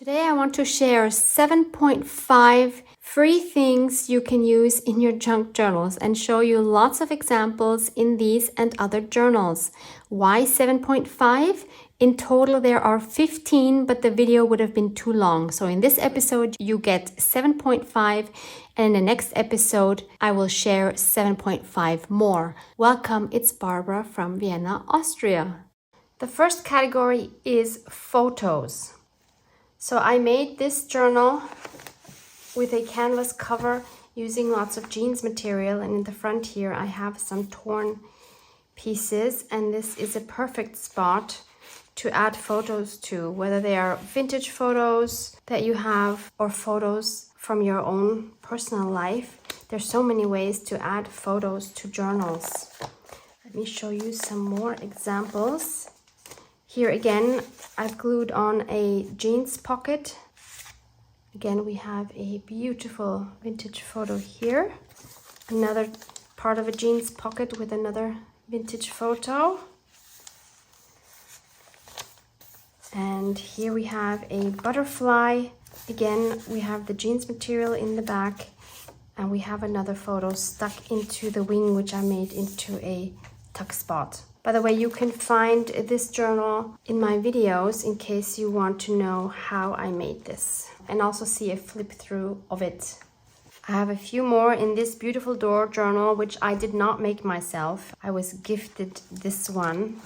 Today I want to share 7.5 free things you can use in your junk journals and show you lots of examples in these and other journals. Why 7.5? In total there are 15, but the video would have been too long. So in this episode you get 7.5 and in the next episode I will share 7.5 more. Welcome, it's Barbara from Vienna, Austria. The first category is photos. So I made this journal with a canvas cover using lots of jeans material, and in the front here I have some torn pieces, and this is a perfect spot to add photos to, whether they are vintage photos that you have or photos from your own personal life. There's so many ways to add photos to journals. Let me show you some more examples. Here again, I've glued on a jeans pocket. Again, we have a beautiful vintage photo here. Another part of a jeans pocket with another vintage photo. And here we have a butterfly. Again, we have the jeans material in the back. And we have another photo stuck into the wing, which I made into a tuck spot. By the way, you can find this journal in my videos in case you want to know how I made this and also see a flip through of it. I have a few more in this beautiful door journal, which I did not make myself. I was gifted this one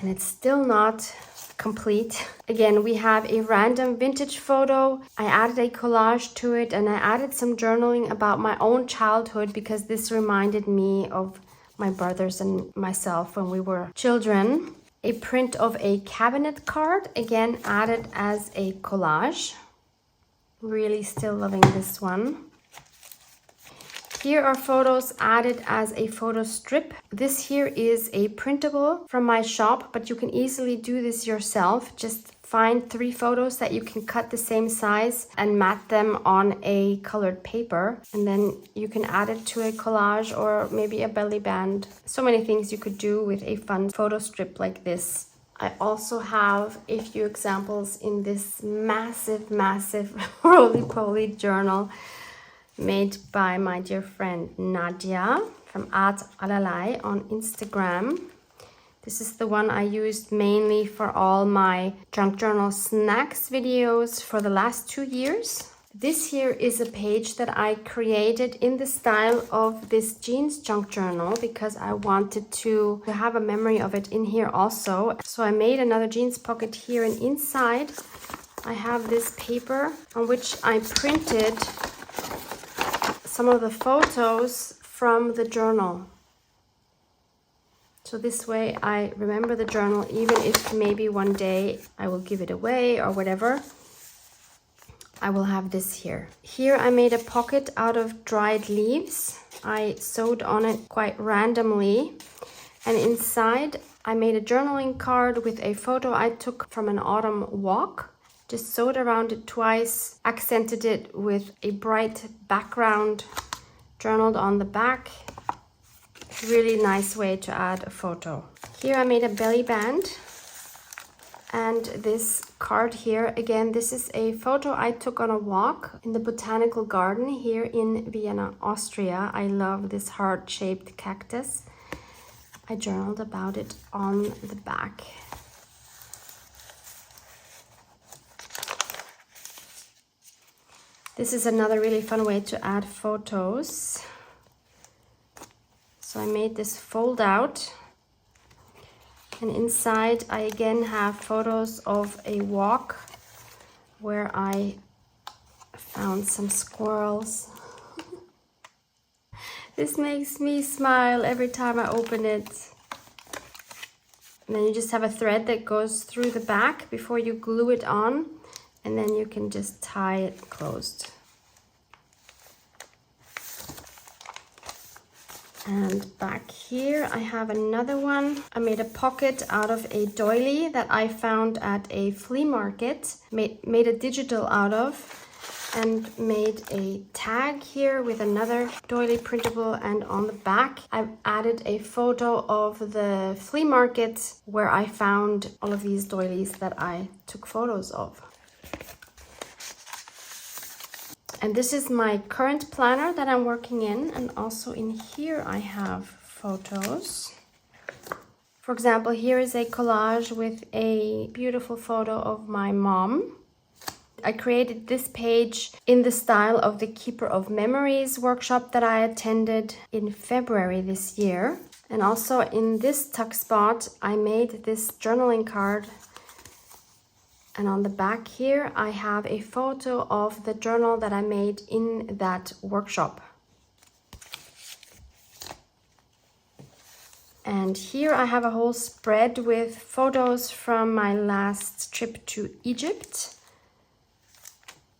and it's still not complete. Again, we have a random vintage photo. I added a collage to it and I added some journaling about my own childhood because this reminded me of my brothers and myself when we were children. A print of a cabinet card, again added as a collage. Really still loving this one. Here are photos added as a photo strip. This here is a printable from my shop, but you can easily do this yourself. Just find 3 photos that you can cut the same size and mat them on a colored paper. And then you can add it to a collage or maybe a belly band. So many things you could do with a fun photo strip like this. I also have a few examples in this massive roly-poly journal made by my dear friend Nadia from Art Allerlei on Instagram. This is the one I used mainly for all my junk journal snacks videos for the last 2 years. This here is a page that I created in the style of this jeans junk journal because I wanted to have a memory of it in here also. So I made another jeans pocket here, and inside I have this paper on which I printed some of the photos from the journal. So this way I remember the journal, even if maybe one day I will give it away or whatever. I will have this here. Here I made a pocket out of dried leaves. I sewed on it quite randomly. And inside I made a journaling card with a photo I took from an autumn walk. Just sewed around it twice, accented it with a bright background, journaled on the back. Really nice way to add a photo. Here I made a belly band, and this card here, again, this is a photo I took on a walk in the botanical garden here in Vienna, Austria. I love this heart-shaped cactus. I journaled about it on the back. This is another really fun way to add photos. So I made this fold out, and inside I again have photos of a walk where I found some squirrels. This makes me smile every time I open it. And then you just have a thread that goes through the back before you glue it on, and then you can just tie it closed. And back here I have another one. I made a pocket out of a doily that I found at a flea market, made a digital out of, and made a tag here with another doily printable, and on the back I've added a photo of the flea market where I found all of these doilies that I took photos of. And this is my current planner that I'm working in. And also in here I have photos. For example, here is a collage with a beautiful photo of my mom. I created this page in the style of the Keeper of Memories workshop that I attended in February this year. And also in this tuck spot, I made this journaling card. And on the back here, I have a photo of the journal that I made in that workshop. And here I have a whole spread with photos from my last trip to Egypt.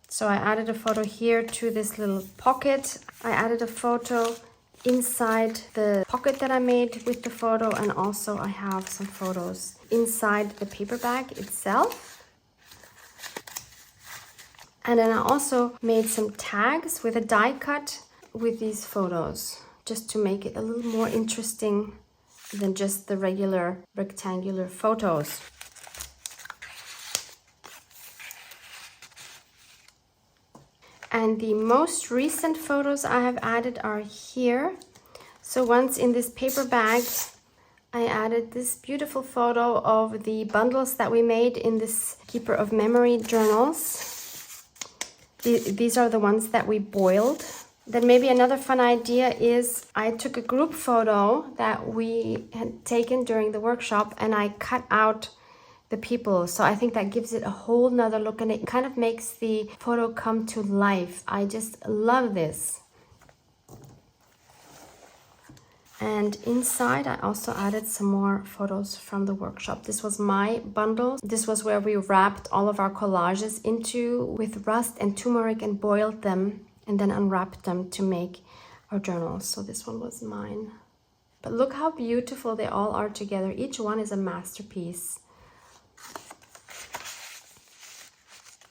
So I added a photo here to this little pocket. I added a photo inside the pocket that I made with the photo, and also I have some photos inside the paper bag itself. And then I also made some tags with a die cut with these photos, just to make it a little more interesting than just the regular rectangular photos. And the most recent photos I have added are here. So once in this paper bag, I added this beautiful photo of the bundles that we made in this Keeper of Memory journals. These are the ones that we boiled. Then maybe another fun idea is I took a group photo that we had taken during the workshop and I cut out the people. So I think that gives it a whole nother look and it kind of makes the photo come to life. I just love this. And inside I also added some more photos from the workshop. This was my bundle. This was where we wrapped all of our collages into with rust and turmeric and boiled them and then unwrapped them to make our journals. So this one was mine. But look how beautiful they all are together. Each one is a masterpiece.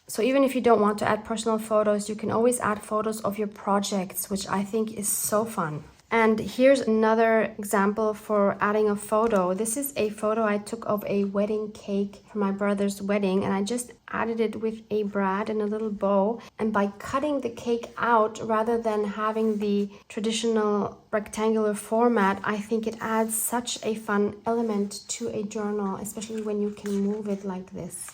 So even if you don't want to add personal photos, you can always add photos of your projects, which I think is so fun. And here's another example for adding a photo. This is a photo I took of a wedding cake for my brother's wedding, and I just added it with a brad and a little bow. And by cutting the cake out rather than having the traditional rectangular format, I think it adds such a fun element to a journal, especially when you can move it like this.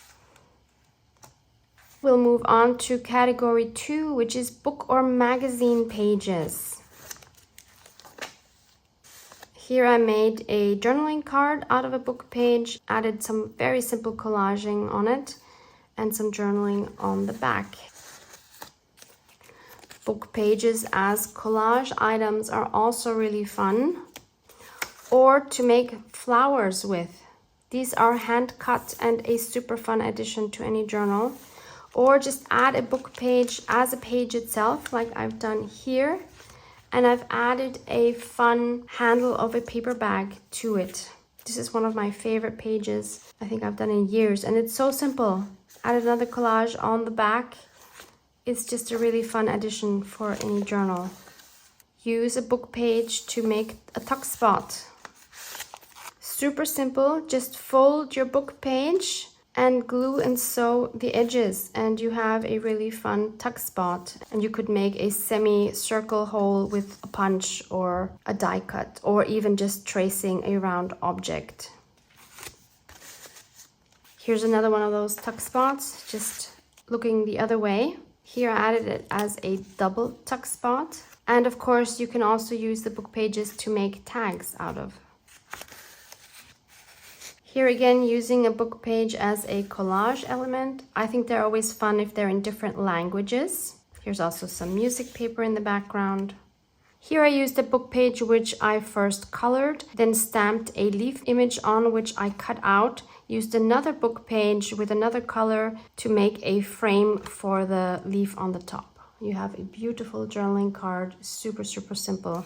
We'll move on to category 2, which is book or magazine pages. Here I made a journaling card out of a book page, added some very simple collaging on it, and some journaling on the back. Book pages as collage items are also really fun. Or to make flowers with. These are hand cut and a super fun addition to any journal. Or just add a book page as a page itself, like I've done here. And I've added a fun handle of a paper bag to it. This is one of my favorite pages I think I've done in years. And it's so simple. Add another collage on the back. It's just a really fun addition for any journal. Use a book page to make a tuck spot. Super simple. Just fold your book page and glue and sew the edges, and you have a really fun tuck spot. And you could make a semi-circle hole with a punch or a die cut, or even just tracing a round object. Here's another one of those tuck spots, just looking the other way. Here I added it as a double tuck spot. And of course you can also use the book pages to make tags out of. Here again, using a book page as a collage element. I think they're always fun if they're in different languages. Here's also some music paper in the background. Here I used a book page which I first colored, then stamped a leaf image on which I cut out, used another book page with another color to make a frame for the leaf on the top. You have a beautiful journaling card, super simple.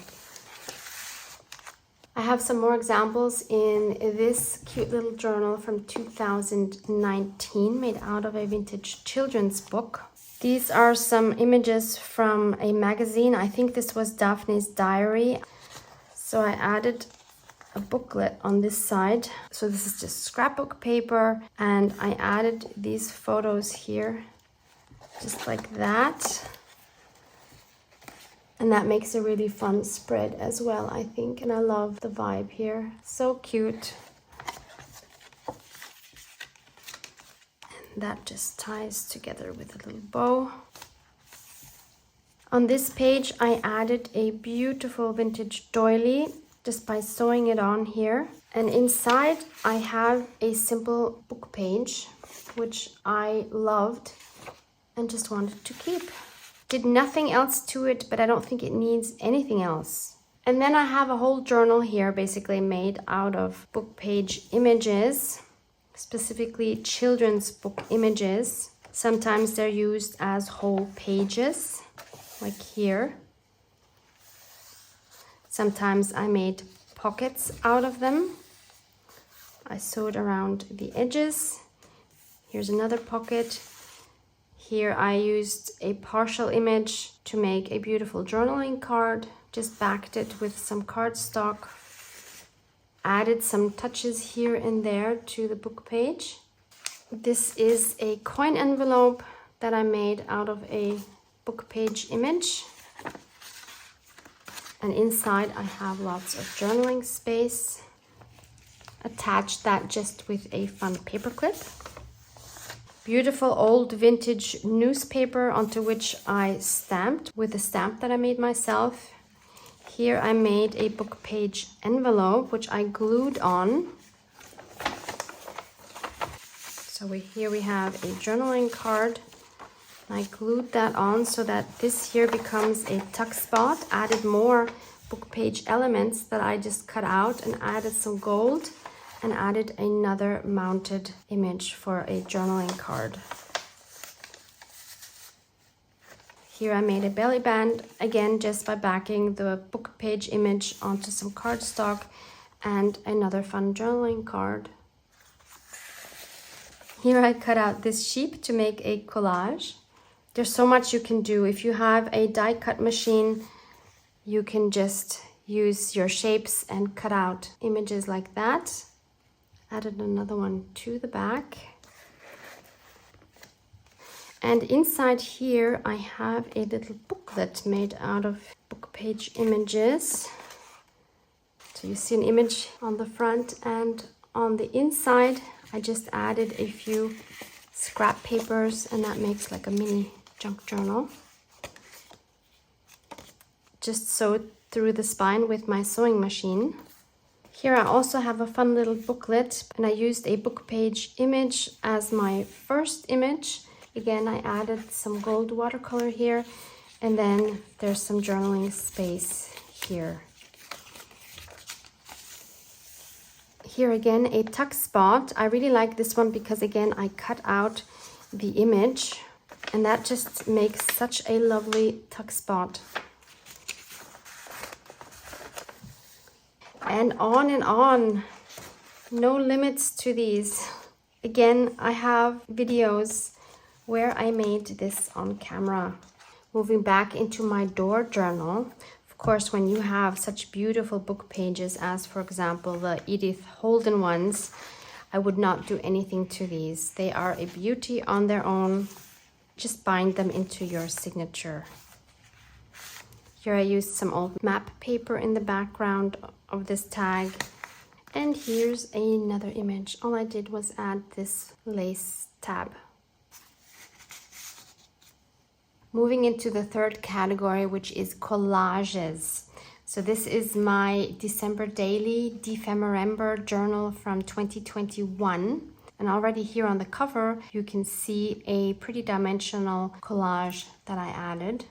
I have some more examples in this cute little journal from 2019 made out of a vintage children's book. These are some images from a magazine. I think this was Daphne's diary. So I added a booklet on this side. So this is just scrapbook paper, and I added these photos here, just like that. And that makes a really fun spread as well, I think. And I love the vibe here. So cute. And that just ties together with a little bow. On this page, I added a beautiful vintage doily just by sewing it on here. And inside, I have a simple book page, which I loved and just wanted to keep. Did nothing else to it, but I don't think it needs anything else. And then I have a whole journal here basically made out of book page images, specifically children's book images. Sometimes they're used as whole pages, like here. Sometimes I made pockets out of them. I sewed around the edges. Here's another pocket. Here I used a partial image to make a beautiful journaling card. Just backed it with some cardstock. Added some touches here and there to the book page. This is a coin envelope that I made out of a book page image. And inside I have lots of journaling space. Attached that just with a fun paper clip. Beautiful old vintage newspaper onto which I stamped with a stamp that I made myself. Here I made a book page envelope which I glued on. So here we have a journaling card. I glued that on so that this here becomes a tuck spot. Added more book page elements that I just cut out and added some gold. And added another mounted image for a journaling card. Here I made a belly band, again just by backing the book page image onto some cardstock and another fun journaling card. Here I cut out this sheep to make a collage. There's so much you can do. If you have a die cut machine, you can just use your shapes and cut out images like that. Added another one to the back. And inside here I have a little booklet made out of book page images. So you see an image on the front, and on the inside I just added a few scrap papers, and that makes like a mini junk journal. Just sewed through the spine with my sewing machine. Here I also have a fun little booklet, and I used a book page image as my first image. Again, I added some gold watercolor here, and then there's some journaling space here. Here again, a tuck spot. I really like this one because again, I cut out the image, and that just makes such a lovely tuck spot. And on, no limits to these. Again, I have videos where I made this on camera. Moving back into my door journal. Of course, when you have such beautiful book pages as, for example, the Edith Holden ones, I would not do anything to these. They are a beauty on their own. Just bind them into your signature. Here I used some old map paper in the background of this tag. And here's another image. All I did was add this lace tab. Moving into the third category, which is collages. So this is my December daily Defemember journal from 2021. And already here on the cover, you can see a pretty dimensional collage that I added.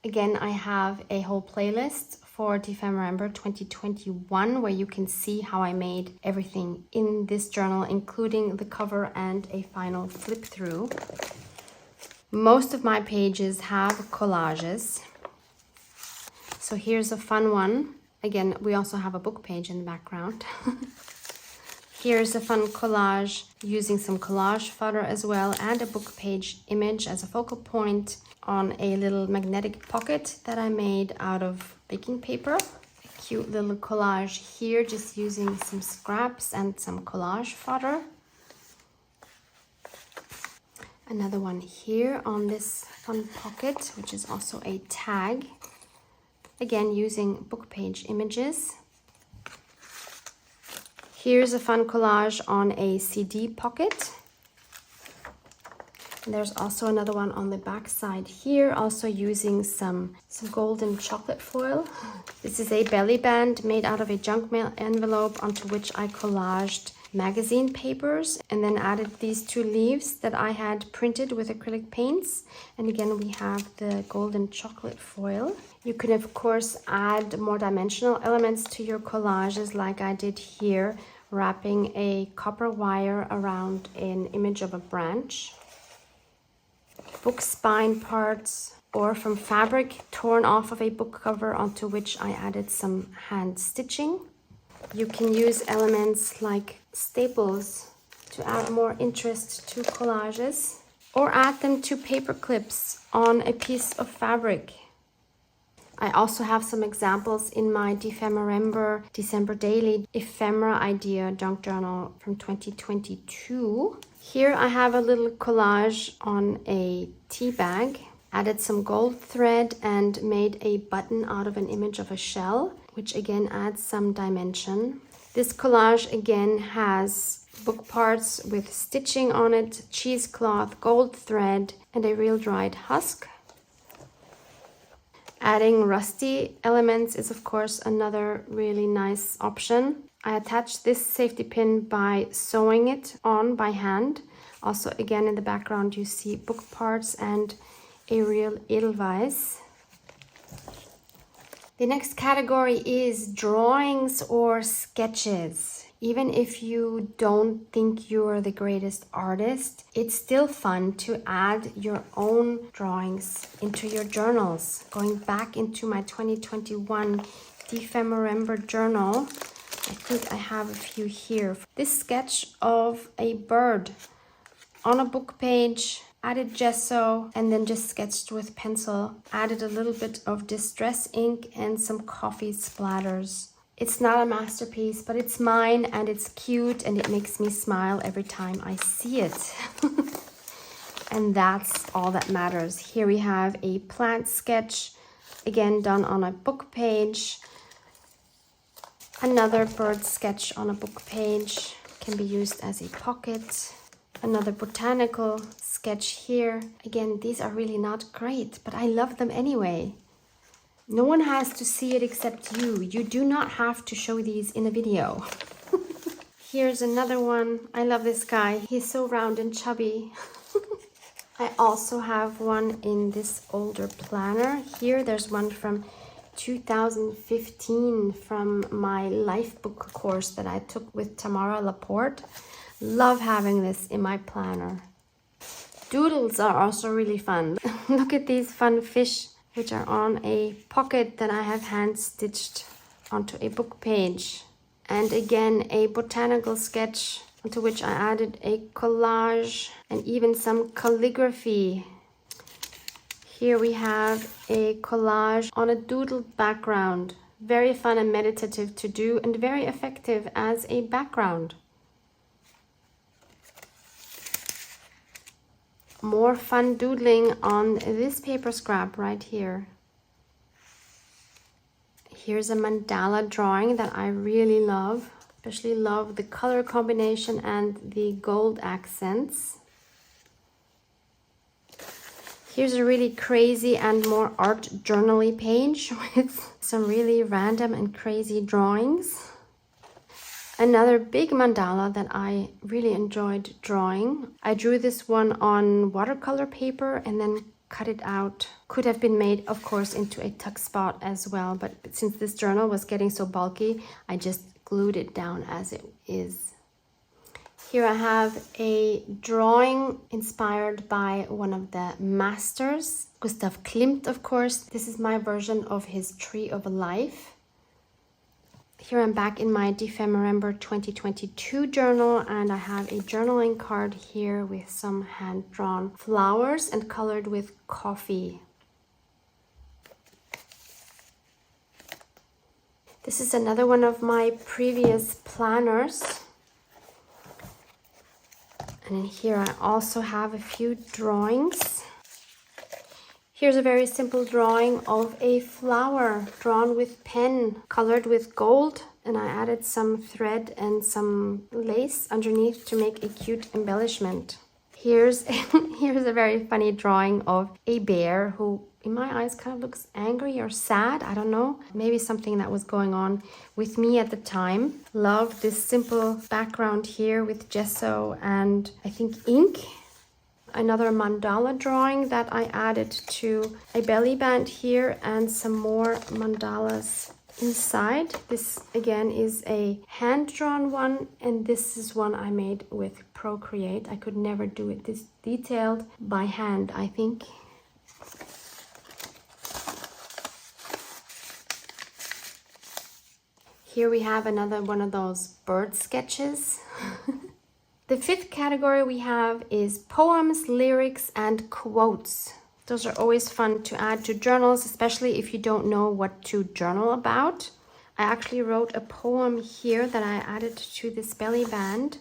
Again, I have a whole playlist for Defemember 2021 where you can see how I made everything in this journal, including the cover and a final flip through. Most of my pages have collages. So here's a fun one. Again, we also have a book page in the background. Here's a fun collage using some collage fodder as well, and a book page image as a focal point on a little magnetic pocket that I made out of baking paper. A cute little collage here, just using some scraps and some collage fodder. Another one here on this fun pocket, which is also a tag. again using book page images. Here's a fun collage on a CD pocket. And there's also another one on the back side here, also using some golden chocolate foil. This is a belly band made out of a junk mail envelope onto which I collaged magazine papers and then added these two leaves that I had printed with acrylic paints. And again, we have the golden chocolate foil. You can of course add more dimensional elements to your collages like I did here, wrapping a copper wire around an image of a branch. Book spine parts or from fabric torn off of a book cover onto which I added some hand stitching. You can use elements like staples to add more interest to collages, or add them to paper clips on a piece of fabric. I also have some examples in my Defemorember December Daily Ephemera Idea Junk Journal from 2022. Here I have a little collage on a tea bag. Added some gold thread and made a button out of an image of a shell, which again adds some dimension. This collage again has book parts with stitching on it, cheesecloth, gold thread, and a real dried husk. Adding rusty elements is of course another really nice option. I attached this safety pin by sewing it on by hand. Also again in the background you see book parts and a real edelweiss. The next category is drawings or sketches. Even if you don't think you're the greatest artist, it's still fun to add your own drawings into your journals. Going back into my 2021 Defemorember journal, I think I have a few here. This sketch of a bird on a book page, added gesso and then just sketched with pencil. Added a little bit of distress ink and some coffee splatters. It's not a masterpiece, but it's mine and it's cute and it makes me smile every time I see it. And that's all that matters. Here we have a plant sketch, again done on a book page. Another bird sketch on a book page, can be used as a pocket. Another botanical sketch here. Again, these are really not great, but I love them anyway. No one has to see it except you. You do not have to show these in a video. Here's another one. I love this guy. He's so round and chubby. I also have one in this older planner. Here there's one from 2015 from my life book course that I took with Tamara Laporte. Love having this in my planner. Doodles are also really fun. Look at these fun fish which are on a pocket that I have hand stitched onto a book page. And again, a botanical sketch onto which I added a collage and even some calligraphy. Here we have a collage on a doodled background. Very fun and meditative to do and very effective as a background. More fun doodling on this paper scrap right here. Here's a mandala drawing that I really love. Especially love the color combination and the gold accents. Here's a really crazy and more art journal-y page with some really random and crazy drawings. Another big mandala that I really enjoyed drawing. I drew this one on watercolor paper and then cut it out. Could have been made, of course, into a tuck spot as well, but since this journal was getting so bulky, I just glued it down as it is. Here I have a drawing inspired by one of the masters, Gustav Klimt, of course. This is my version of his Tree of Life. Here I'm back in my Defemorember 2022 journal, and I have a journaling card here with some hand-drawn flowers and colored with coffee. This is another one of my previous planners. And here I also have a few drawings. Here's a very simple drawing of a flower drawn with pen, colored with gold, and I added some thread and some lace underneath to make a cute embellishment. Here's here's a very funny drawing of a bear who in my eyes kind of looks angry or sad. I don't know. Maybe something that was going on with me at the time. Love this simple background here with gesso and I think ink. Another mandala drawing that I added to a belly band here and some more mandalas inside. This again is a hand-drawn one, and this is one I made with Procreate. I could never do it this detailed by hand, I think. Here we have another one of those bird sketches. The fifth category we have is poems, lyrics, and quotes. Those are always fun to add to journals, especially if you don't know what to journal about. I actually wrote a poem here that I added to this belly band.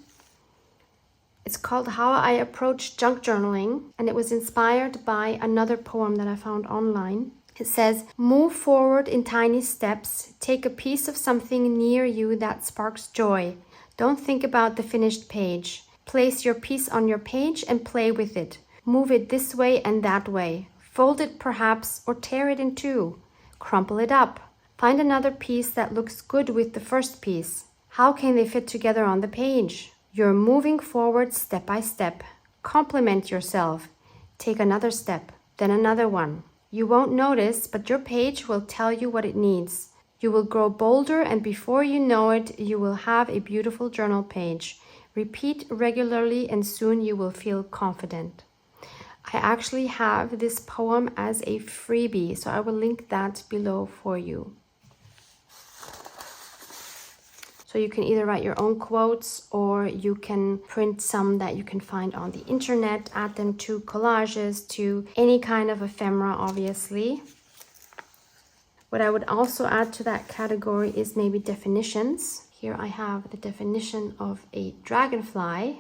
It's called How I Approach Junk Journaling, and it was inspired by another poem that I found online. It says, move forward in tiny steps, take a piece of something near you that sparks joy. Don't think about the finished page. Place your piece on your page and play with it. Move it this way and that way. Fold it perhaps or tear it in two. Crumple it up. Find another piece that looks good with the first piece. How can they fit together on the page? You're moving forward step by step. Compliment yourself. Take another step, then another one. You won't notice, but your page will tell you what it needs. You will grow bolder, and before you know it, you will have a beautiful journal page. Repeat regularly, and soon you will feel confident. I actually have this poem as a freebie, so I will link that below for you. So you can either write your own quotes or you can print some that you can find on the internet, add them to collages, to any kind of ephemera, obviously. What I would also add to that category is maybe definitions. Here I have the definition of a dragonfly.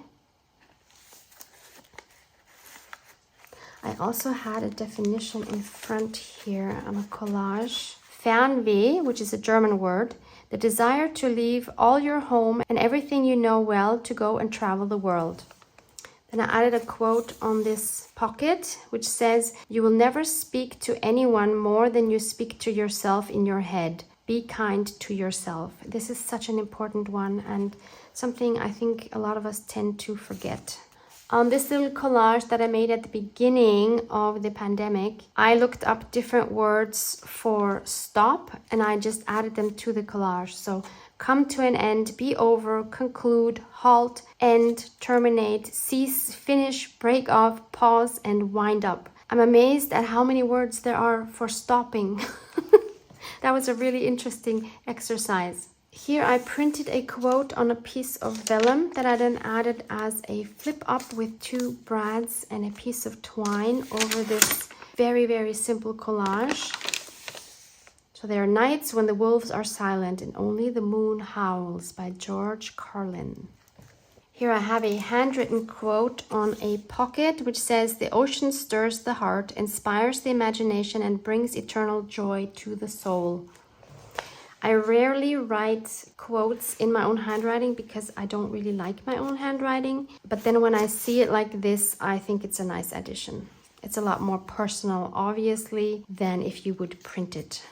I also had a definition in front here on a collage. Fernweh, which is a German word, the desire to leave all your home and everything you know well to go and travel the world. Then I added a quote on this pocket, which says, you will never speak to anyone more than you speak to yourself in your head. Be kind to yourself. This is such an important one and something I think a lot of us tend to forget. On this little collage that I made at the beginning of the pandemic, I looked up different words for stop and I just added them to the collage. So come to an end, be over, conclude, halt, end, terminate, cease, finish, break off, pause, and wind up. I'm amazed at how many words there are for stopping. That was a really interesting exercise. Here I printed a quote on a piece of vellum that I then added as a flip up with two brads and a piece of twine over this very, very simple collage. So there are nights when the wolves are silent and only the moon howls by George Carlin. Here I have a handwritten quote on a pocket which says, the ocean stirs the heart, inspires the imagination, and brings eternal joy to the soul. I rarely write quotes in my own handwriting because I don't really like my own handwriting. But then when I see it like this, I think it's a nice addition. It's a lot more personal, obviously, than if you would print it.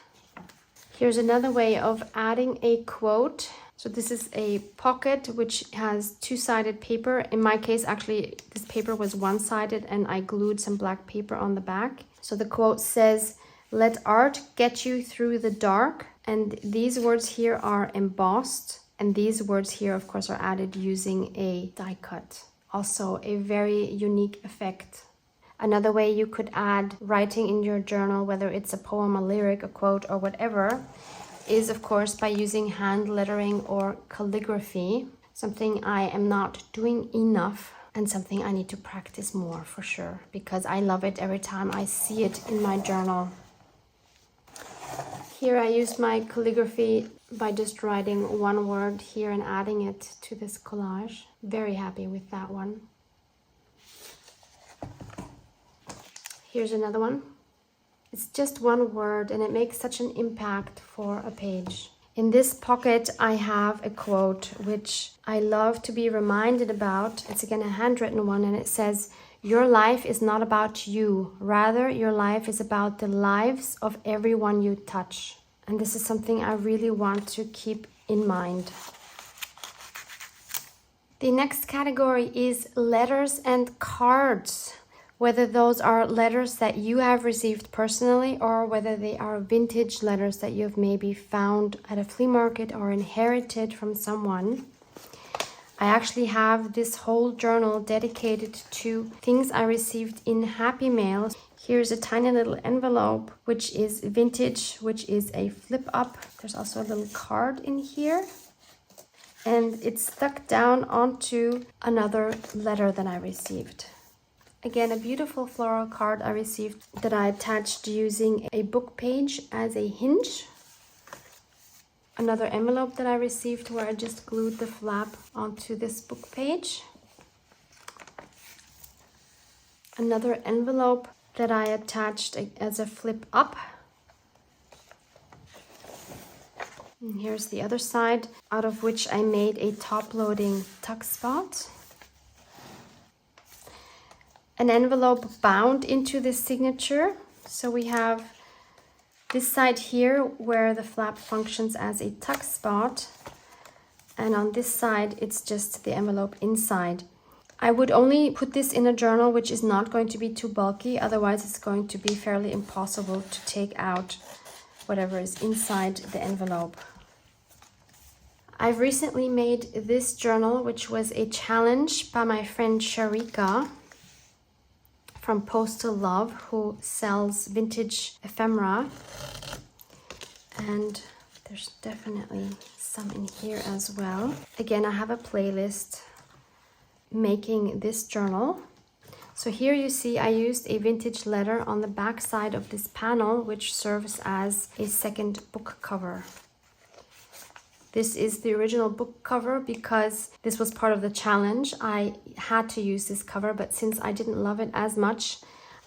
Here's another way of adding a quote. So this is a pocket which has two-sided paper. In my case, actually, this paper was one-sided and I glued some black paper on the back. So the quote says, let art get you through the dark. And these words here are embossed. And these words here, of course, are added using a die cut. Also a very unique effect. Another way you could add writing in your journal, whether it's a poem, a lyric, a quote, or whatever, is of course by using hand lettering or calligraphy. Something I am not doing enough and something I need to practice more for sure, because I love it every time I see it in my journal. Here I used my calligraphy by just writing one word here and adding it to this collage. Very happy with that one. Here's another one. It's just one word and it makes such an impact for a page. In this pocket, I have a quote which I love to be reminded about. It's again a handwritten one, and it says, "Your life is not about you. Rather, your life is about the lives of everyone you touch." And this is something I really want to keep in mind. The next category is letters and cards. Whether those are letters that you have received personally or whether they are vintage letters that you've maybe found at a flea market or inherited from someone. I actually have this whole journal dedicated to things I received in Happy Mail. Here's a tiny little envelope, which is vintage, which is a flip up. There's also a little card in here. And it's stuck down onto another letter that I received. Again, a beautiful floral card I received that I attached using a book page as a hinge. Another envelope that I received where I just glued the flap onto this book page. Another envelope that I attached as a flip up. And here's the other side, out of which I made a top-loading tuck spot. An envelope bound into the signature. So we have this side here where the flap functions as a tuck spot. And on this side, it's just the envelope inside. I would only put this in a journal which is not going to be too bulky. Otherwise, it's going to be fairly impossible to take out whatever is inside the envelope. I've recently made this journal, which was a challenge by my friend Sharika from Postal Love, who sells vintage ephemera. And there's definitely some in here as well. Again, I have a playlist making this journal. So here you see I used a vintage letter on the back side of this panel, which serves as a second book cover. This is the original book cover because this was part of the challenge. I had to use this cover, but since I didn't love it as much,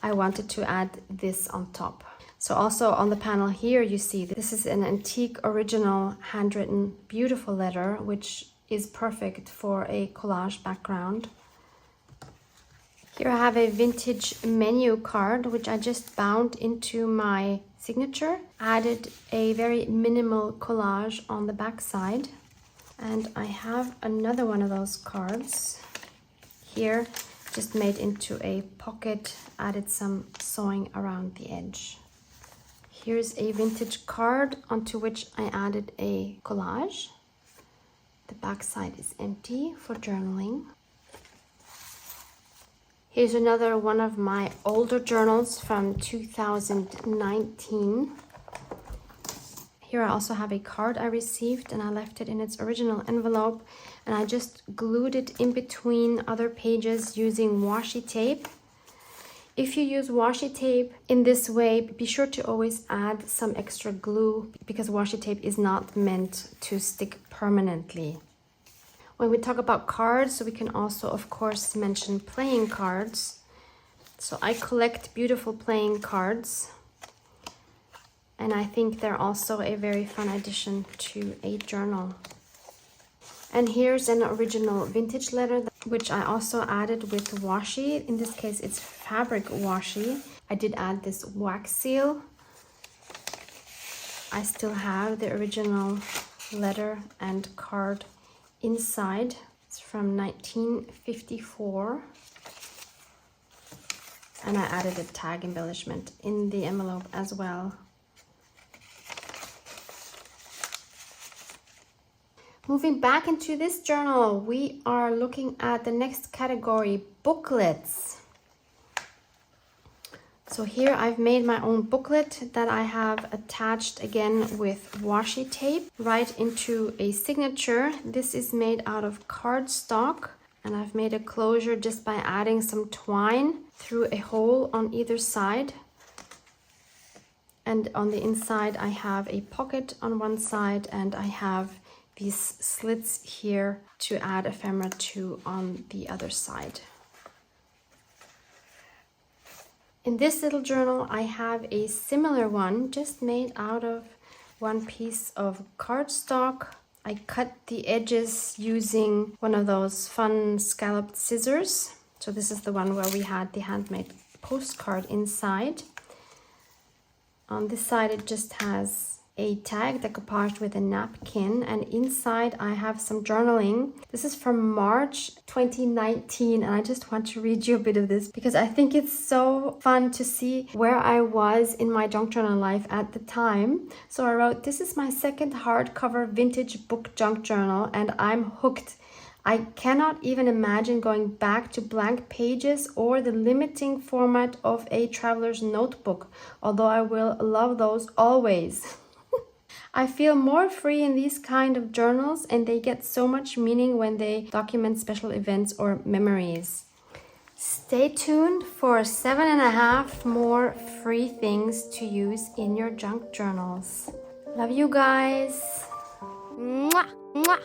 I wanted to add this on top. So also on the panel here, you see this is an antique original handwritten beautiful letter, which is perfect for a collage background. Here I have a vintage menu card, which I just bound into my signature, added a very minimal collage on the back side. And I have another one of those cards here, just made into a pocket, added some sewing around the edge. Here's a vintage card onto which I added a collage. The back side is empty for journaling. Here's another one of my older journals from 2019. Here I also have a card I received and I left it in its original envelope, and I just glued it in between other pages using washi tape. If you use washi tape in this way, be sure to always add some extra glue because washi tape is not meant to stick permanently. When we talk about cards, we can also, of course, mention playing cards. So I collect beautiful playing cards, and I think they're also a very fun addition to a journal. And here's an original vintage letter, which I also added with washi. In this case, it's fabric washi. I did add this wax seal. I still have the original letter and card inside. It's from 1954. And I added a tag embellishment in the envelope as well. Moving back into this journal, we are looking at the next category, booklets. So here I've made my own booklet that I have attached again with washi tape right into a signature. This is made out of cardstock, and I've made a closure just by adding some twine through a hole on either side. And on the inside I have a pocket on one side, and I have these slits here to add ephemera to on the other side. In this little journal, I have a similar one, just made out of one piece of cardstock. I cut the edges using one of those fun scalloped scissors. So this is the one where we had the handmade postcard inside. On this side, it just has a tag decoupaged with a napkin, and inside I have some journaling. This is from March 2019, and I just want to read you a bit of this because I think it's so fun to see where I was in my junk journal life at the time. So I wrote, "This is my second hardcover vintage book junk journal and I'm hooked. I cannot even imagine going back to blank pages or the limiting format of a traveler's notebook, although I will love those always." I feel more free in these kind of journals, and they get so much meaning when they document special events or memories. Stay tuned for 7.5 more free things to use in your junk journals. Love you guys. Mwah, mwah.